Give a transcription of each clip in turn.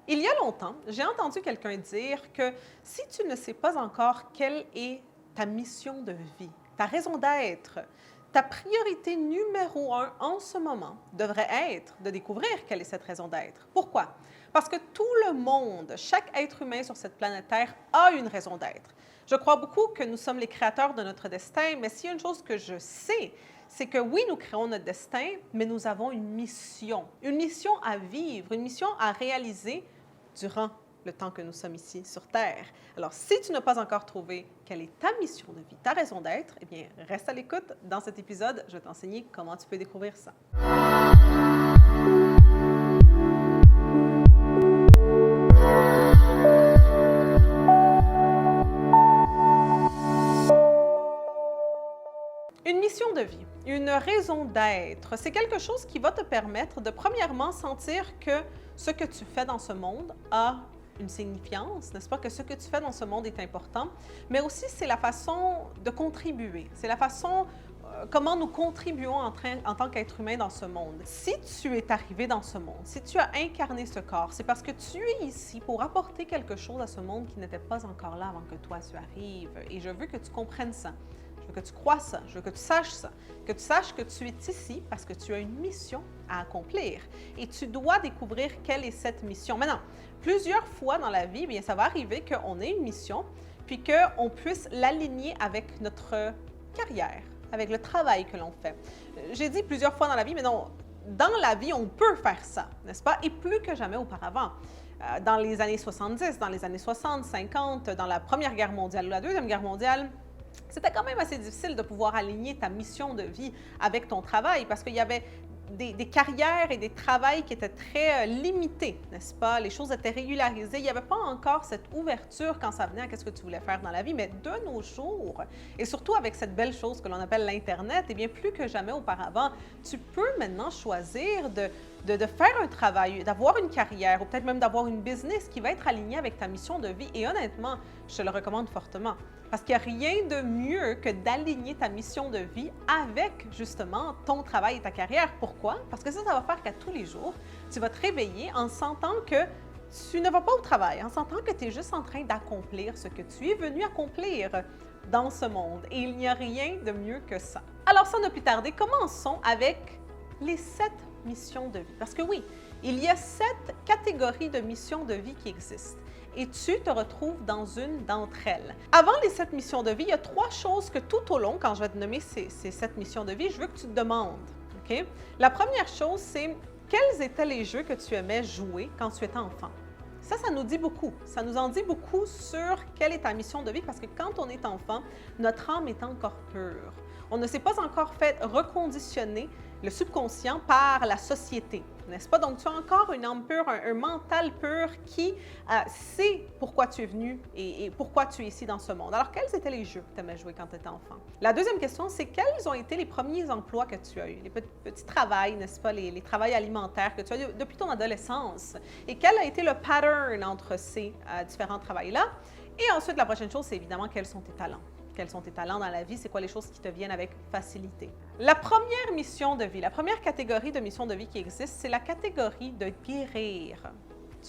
Il y a longtemps, j'ai entendu quelqu'un dire que si tu ne sais pas encore quelle est ta mission de vie, ta raison d'être, ta priorité numéro un en ce moment devrait être de découvrir quelle est cette raison d'être. Pourquoi? Parce que tout le monde, chaque être humain sur cette planète Terre a une raison d'être. Je crois beaucoup que nous sommes les créateurs de notre destin, mais s'il y a une chose que je sais, c'est que oui, nous créons notre destin, mais nous avons une mission à vivre, une mission à réaliser durant le temps que nous sommes ici sur Terre. Alors, si tu n'as pas encore trouvé quelle est ta mission de vie, ta raison d'être, eh bien, reste à l'écoute. Dans cet épisode, je vais t'enseigner comment tu peux découvrir ça. Une mission de vie, une raison d'être, c'est quelque chose qui va te permettre de, premièrement, sentir que ce que tu fais dans ce monde a une signifiance, n'est-ce pas? Que ce que tu fais dans ce monde est important, mais aussi c'est la façon de contribuer, c'est la façon comment nous contribuons en tant qu'être humain dans ce monde. Si tu es arrivé dans ce monde, si tu as incarné ce corps, c'est parce que tu es ici pour apporter quelque chose à ce monde qui n'était pas encore là avant que toi tu arrives. Et je veux que tu comprennes ça. Je veux que tu crois ça, je veux que tu saches ça, que tu saches que tu es ici parce que tu as une mission à accomplir et tu dois découvrir quelle est cette mission. Maintenant, plusieurs fois dans la vie, bien, ça va arriver qu'on ait une mission puis qu'on puisse l'aligner avec notre carrière, avec le travail que l'on fait. J'ai dit plusieurs fois dans la vie, mais non, dans la vie, on peut faire ça, n'est-ce pas? Et plus que jamais auparavant. Dans les années 70, dans les années 60, 50, dans la Première Guerre mondiale ou la Deuxième Guerre mondiale, c'était quand même assez difficile de pouvoir aligner ta mission de vie avec ton travail parce qu'il y avait des carrières et des travails qui étaient très limités, n'est-ce pas? Les choses étaient régularisées. Il n'y avait pas encore cette ouverture quand ça venait à ce que tu voulais faire dans la vie. Mais de nos jours, et surtout avec cette belle chose que l'on appelle l'Internet, eh bien, plus que jamais auparavant, tu peux maintenant choisir de faire un travail, d'avoir une carrière ou peut-être même d'avoir une business qui va être alignée avec ta mission de vie. Et honnêtement, je te le recommande fortement. Parce qu'il n'y a rien de mieux que d'aligner ta mission de vie avec, justement, ton travail et ta carrière. Pourquoi? Parce que ça va faire qu'à tous les jours, tu vas te réveiller en sentant que tu ne vas pas au travail, en sentant que tu es juste en train d'accomplir ce que tu es venu accomplir dans ce monde. Et il n'y a rien de mieux que ça. Alors, sans ne plus tarder, commençons avec les 7 missions de vie. Parce que oui, il y a 7 catégories de missions de vie qui existent. Et tu te retrouves dans une d'entre elles. Avant les 7 missions de vie, il y a 3 choses que tout au long, quand je vais te nommer ces 7 missions de vie, je veux que tu te demandes. Okay? La première chose, c'est quels étaient les jeux que tu aimais jouer quand tu étais enfant? Ça nous dit beaucoup. Ça nous en dit beaucoup sur quelle est ta mission de vie parce que quand on est enfant, notre âme est encore pure. On ne s'est pas encore fait reconditionner le subconscient par la société, n'est-ce pas? Donc, tu as encore une âme pure, un mental pur qui sait pourquoi tu es venu et pourquoi tu es ici dans ce monde. Alors, quels étaient les jeux que tu aimais jouer quand tu étais enfant? La deuxième question, c'est quels ont été les premiers emplois que tu as eus? Les petits travails, n'est-ce pas? Les travails alimentaires que tu as eus depuis ton adolescence. Et quel a été le pattern entre ces différents travails-là? Et ensuite, la prochaine chose, c'est évidemment quels sont tes talents. Quels sont tes talents dans la vie? C'est quoi les choses qui te viennent avec facilité? La première mission de vie, la première catégorie de mission de vie qui existe, c'est la catégorie de guérir.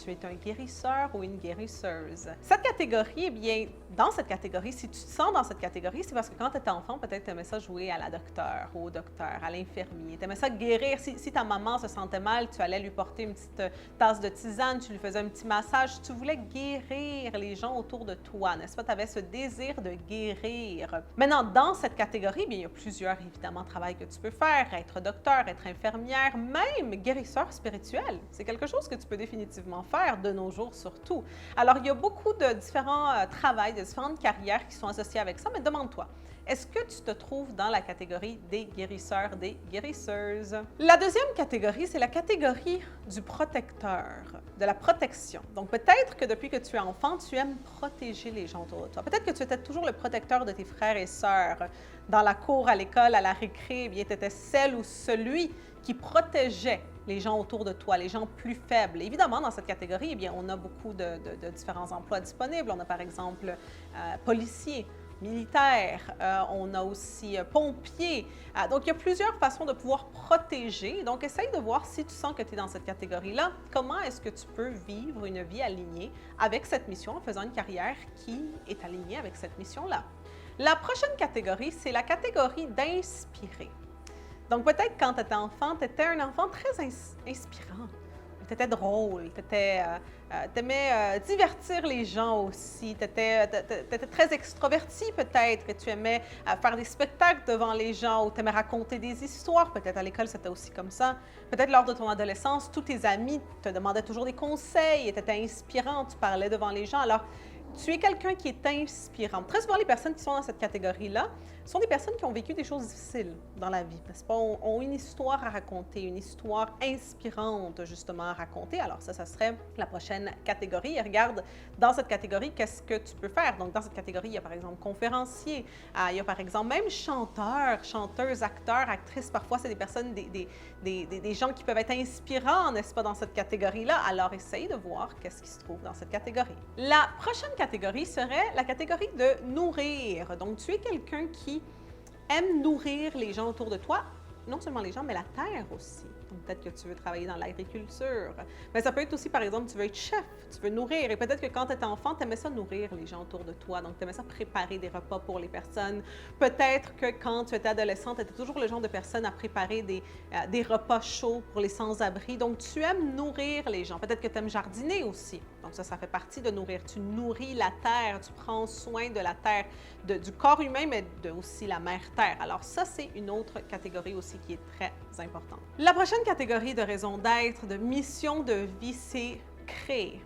Tu es un guérisseur ou une guérisseuse. Cette catégorie, eh bien, dans cette catégorie, si tu te sens dans cette catégorie, c'est parce que quand tu étais enfant, peut-être tu aimais ça jouer à la docteure, au docteur, à l'infirmier. Tu aimais ça guérir. Si ta maman se sentait mal, tu allais lui porter une petite tasse de tisane, tu lui faisais un petit massage. Tu voulais guérir les gens autour de toi, n'est-ce pas? Tu avais ce désir de guérir. Maintenant, dans cette catégorie, bien, il y a plusieurs, évidemment, travails que tu peux faire. Être docteur, être infirmière, même guérisseur spirituel. C'est quelque chose que tu peux définitivement faire de nos jours surtout. Alors, il y a beaucoup de différents travails, de différentes carrières qui sont associées avec ça, mais demande-toi, est-ce que tu te trouves dans la catégorie des guérisseurs, des guérisseuses? La deuxième catégorie, c'est la catégorie du protecteur, de la protection. Donc, peut-être que depuis que tu es enfant, tu aimes protéger les gens autour de toi. Peut-être que tu étais toujours le protecteur de tes frères et sœurs. Dans la cour, à l'école, à la récré, eh bien, tu étais celle ou celui qui protégeait les gens autour de toi, les gens plus faibles. Évidemment, dans cette catégorie, eh bien, on a beaucoup de différents emplois disponibles. On a par exemple policier, militaire, on a aussi pompier. Donc, il y a plusieurs façons de pouvoir protéger. Donc, essaye de voir si tu sens que tu es dans cette catégorie-là, comment est-ce que tu peux vivre une vie alignée avec cette mission en faisant une carrière qui est alignée avec cette mission-là. La prochaine catégorie, c'est la catégorie d'inspirer. Donc, peut-être quand tu étais enfant, tu étais un enfant très inspirant. Tu étais drôle, tu aimais divertir les gens aussi, tu étais très extroverti peut-être, et tu aimais faire des spectacles devant les gens ou tu aimais raconter des histoires. Peut-être à l'école, c'était aussi comme ça. Peut-être lors de ton adolescence, tous tes amis te demandaient toujours des conseils et tu étais inspirant, tu parlais devant les gens. Alors, tu es quelqu'un qui est inspirant. Très souvent, les personnes qui sont dans cette catégorie-là sont des personnes qui ont vécu des choses difficiles dans la vie, n'est-ce pas? Ont une histoire à raconter, une histoire inspirante, justement, à raconter. Alors ça serait la prochaine catégorie. Et regarde, dans cette catégorie, qu'est-ce que tu peux faire? Donc, dans cette catégorie, il y a par exemple conférencier, il y a par exemple même chanteur, chanteuse, acteur, actrice. Parfois, c'est des personnes, des gens qui peuvent être inspirants, n'est-ce pas, dans cette catégorie-là. Alors, essaye de voir qu'est-ce qui se trouve dans cette catégorie. La prochaine catégorie serait la catégorie de nourrir. Donc, tu es quelqu'un qui aime nourrir les gens autour de toi, non seulement les gens, mais la terre aussi. Donc, peut-être que tu veux travailler dans l'agriculture. Mais ça peut être aussi, par exemple, tu veux être chef, tu veux nourrir. Et peut-être que quand tu étais enfant, tu aimais ça nourrir les gens autour de toi. Donc, tu aimais ça préparer des repas pour les personnes. Peut-être que quand tu étais adolescente, tu étais toujours le genre de personne à préparer des repas chauds pour les sans-abri. Donc, tu aimes nourrir les gens. Peut-être que tu aimes jardiner aussi. Donc, ça fait partie de nourrir. Tu nourris la terre, tu prends soin de la terre, du corps humain, mais aussi la mère terre. Alors, ça, c'est une autre catégorie aussi qui est très importante. La prochaine catégorie de raison d'être, de mission de vie, c'est créer.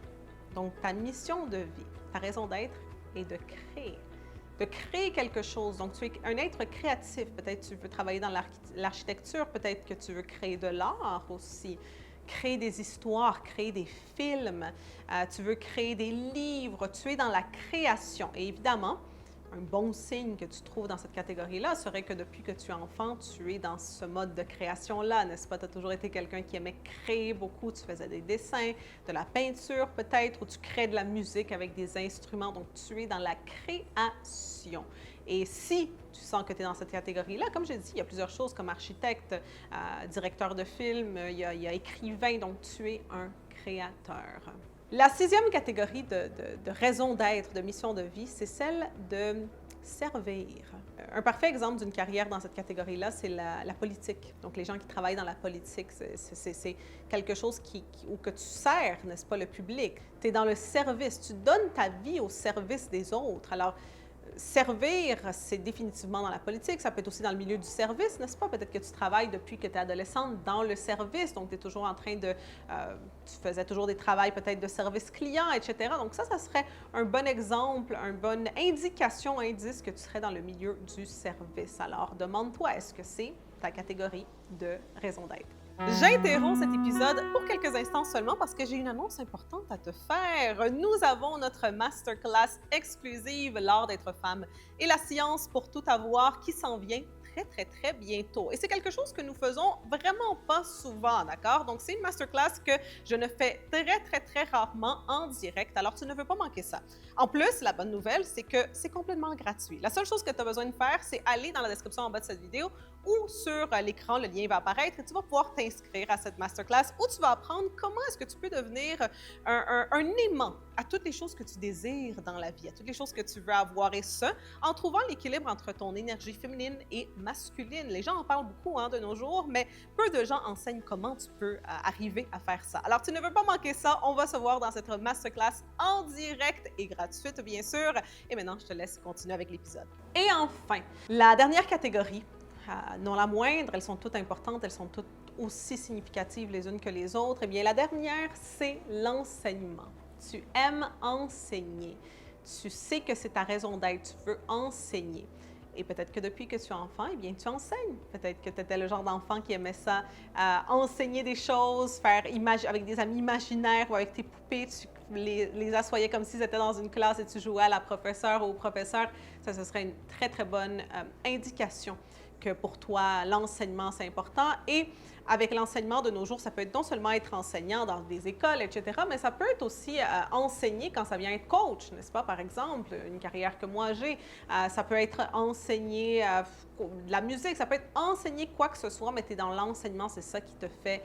Donc, ta mission de vie, ta raison d'être est de créer quelque chose. Donc, tu es un être créatif. Peut-être tu veux travailler dans l'architecture, peut-être que tu veux créer de l'art aussi, créer des histoires, créer des films, tu veux créer des livres, tu es dans la création. Et évidemment, un bon signe que tu trouves dans cette catégorie-là serait que depuis que tu es enfant, tu es dans ce mode de création-là, n'est-ce pas? Tu as toujours été quelqu'un qui aimait créer beaucoup, tu faisais des dessins, de la peinture peut-être, ou tu crées de la musique avec des instruments, donc tu es dans la création. Et si tu sens que tu es dans cette catégorie-là, comme je dis, il y a plusieurs choses comme architecte, directeur de film, il y a écrivain, donc tu es un créateur. La sixième catégorie de raison d'être, de mission de vie, c'est celle de servir. Un parfait exemple d'une carrière dans cette catégorie-là, c'est la politique. Donc, les gens qui travaillent dans la politique, c'est quelque chose où que tu sers, n'est-ce pas, le public. Tu es dans le service, tu donnes ta vie au service des autres. Alors, servir, c'est définitivement dans la politique, ça peut être aussi dans le milieu du service, n'est-ce pas? Peut-être que tu travailles depuis que tu es adolescente dans le service, donc tu es toujours en train de... tu faisais toujours des travails peut-être de service client, etc. Donc ça serait un bon exemple, une bonne indication, indice que tu serais dans le milieu du service. Alors, demande-toi, est-ce que c'est ta catégorie de raison d'être? J'interromps cet épisode pour quelques instants seulement parce que j'ai une annonce importante à te faire. Nous avons notre masterclass exclusive L'art d'être femme et la science pour tout avoir qui s'en vient très bientôt. Et c'est quelque chose que nous faisons vraiment pas souvent, d'accord? Donc, c'est une masterclass que je ne fais très rarement en direct, alors tu ne veux pas manquer ça. En plus, la bonne nouvelle, c'est que c'est complètement gratuit. La seule chose que tu as besoin de faire, c'est aller dans la description en bas de cette vidéo ou sur l'écran, le lien va apparaître et tu vas pouvoir t'inscrire à cette masterclass où tu vas apprendre comment est-ce que tu peux devenir un aimant à toutes les choses que tu désires dans la vie, à toutes les choses que tu veux avoir, et ce, en trouvant l'équilibre entre ton énergie féminine et masculine. Les gens en parlent beaucoup de nos jours, mais peu de gens enseignent comment tu peux arriver à faire ça. Alors, tu ne veux pas manquer ça, on va se voir dans cette masterclass en direct et gratuite, bien sûr. Et maintenant, je te laisse continuer avec l'épisode. Et enfin, la dernière catégorie, non la moindre, elles sont toutes importantes, elles sont toutes aussi significatives les unes que les autres. Eh bien, la dernière, c'est l'enseignement. Tu aimes enseigner. Tu sais que c'est ta raison d'être, tu veux enseigner. Et peut-être que depuis que tu es enfant, eh bien, tu enseignes. Peut-être que tu étais le genre d'enfant qui aimait ça, enseigner des choses, faire avec des amis imaginaires ou avec tes poupées, tu les assoyais comme s'ils étaient dans une classe et tu jouais à la professeure ou au professeur. Ça, ce serait une très bonne indication que pour toi, l'enseignement, c'est important. Et avec l'enseignement de nos jours, ça peut être non seulement être enseignant dans des écoles, etc., mais ça peut être aussi enseigner quand ça vient être coach, n'est-ce pas? Par exemple, une carrière que moi j'ai, ça peut être enseigner de la musique, ça peut être enseigner quoi que ce soit, mais tu es dans l'enseignement, c'est ça qui te fait,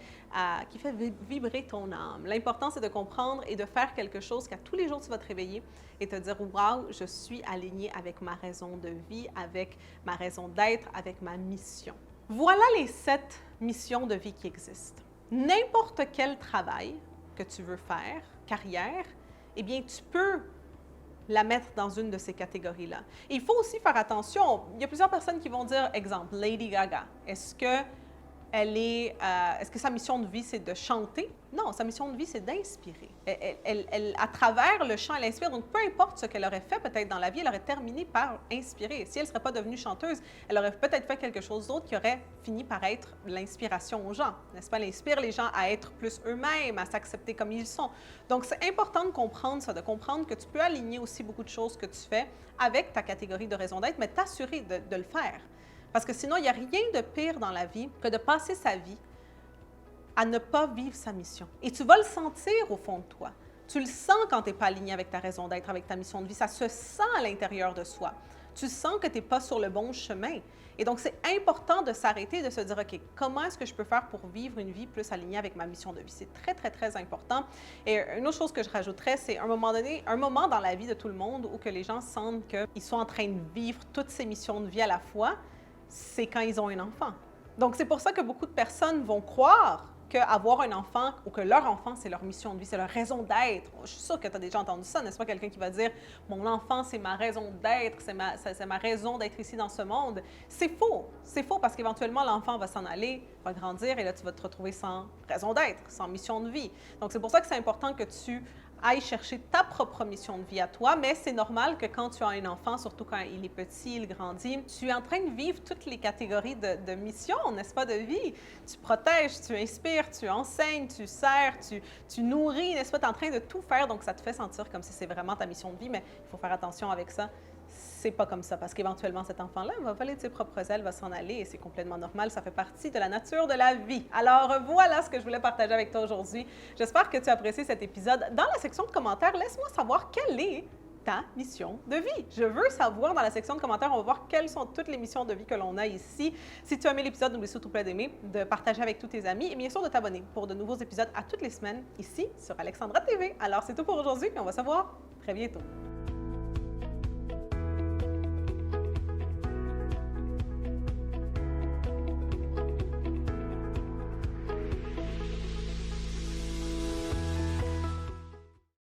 qui fait vibrer ton âme. L'important, c'est de comprendre et de faire quelque chose qu'à tous les jours, tu vas te réveiller et te dire « Wow, je suis aligné avec ma raison de vie, avec ma raison d'être, avec ma mission. » Voilà les 7 missions de vie qui existent. N'importe quel travail que tu veux faire, carrière, eh bien, tu peux la mettre dans une de ces catégories-là. Il faut aussi faire attention. Il y a plusieurs personnes qui vont dire, exemple, Lady Gaga. Est-ce que sa mission de vie, c'est de chanter? Non, sa mission de vie, c'est d'inspirer. À travers le chant, elle inspire. Donc, peu importe ce qu'elle aurait fait peut-être dans la vie, elle aurait terminé par inspirer. Si elle ne serait pas devenue chanteuse, elle aurait peut-être fait quelque chose d'autre qui aurait fini par être l'inspiration aux gens, n'est-ce pas? Elle inspire les gens à être plus eux-mêmes, à s'accepter comme ils sont. Donc, c'est important de comprendre ça, de comprendre que tu peux aligner aussi beaucoup de choses que tu fais avec ta catégorie de raison d'être, mais t'assurer de le faire. Parce que sinon, il n'y a rien de pire dans la vie que de passer sa vie à ne pas vivre sa mission. Et tu vas le sentir au fond de toi. Tu le sens quand tu n'es pas aligné avec ta raison d'être, avec ta mission de vie. Ça se sent à l'intérieur de soi. Tu sens que tu n'es pas sur le bon chemin. Et donc, c'est important de s'arrêter et de se dire, OK, comment est-ce que je peux faire pour vivre une vie plus alignée avec ma mission de vie? C'est très, très, très important. Et une autre chose que je rajouterais, c'est un moment dans la vie de tout le monde où que les gens sentent qu'ils sont en train de vivre toutes ces missions de vie à la fois, c'est quand ils ont un enfant. Donc, c'est pour ça que beaucoup de personnes vont croire qu'avoir un enfant ou que leur enfant, c'est leur mission de vie, c'est leur raison d'être. Je suis sûre que tu as déjà entendu ça, n'est-ce pas? Quelqu'un qui va dire « Mon enfant, c'est ma raison d'être, c'est ma raison d'être ici dans ce monde. » C'est faux. C'est faux parce qu'éventuellement, l'enfant va s'en aller, va grandir et là, tu vas te retrouver sans raison d'être, sans mission de vie. Donc, c'est pour ça que c'est important que tu aille chercher ta propre mission de vie à toi, mais c'est normal que quand tu as un enfant, surtout quand il est petit, il grandit, tu es en train de vivre toutes les catégories de mission, n'est-ce pas, de vie. Tu protèges, tu inspires, tu enseignes, tu sers, tu nourris, n'est-ce pas, tu es en train de tout faire, donc ça te fait sentir comme si c'est vraiment ta mission de vie, mais il faut faire attention avec ça. C'est pas comme ça, parce qu'éventuellement, cet enfant-là va voler de ses propres ailes, va s'en aller, et c'est complètement normal, ça fait partie de la nature de la vie. Alors voilà ce que je voulais partager avec toi aujourd'hui. J'espère que tu as apprécié cet épisode. Dans la section de commentaires, laisse-moi savoir quelle est ta mission de vie. Je veux savoir dans la section de commentaires, on va voir quelles sont toutes les missions de vie que l'on a ici. Si tu as aimé l'épisode, n'oublie surtout pas d'aimer, de partager avec tous tes amis et bien sûr de t'abonner pour de nouveaux épisodes à toutes les semaines ici sur Alexandra TV. Alors c'est tout pour aujourd'hui et on va se voir très bientôt.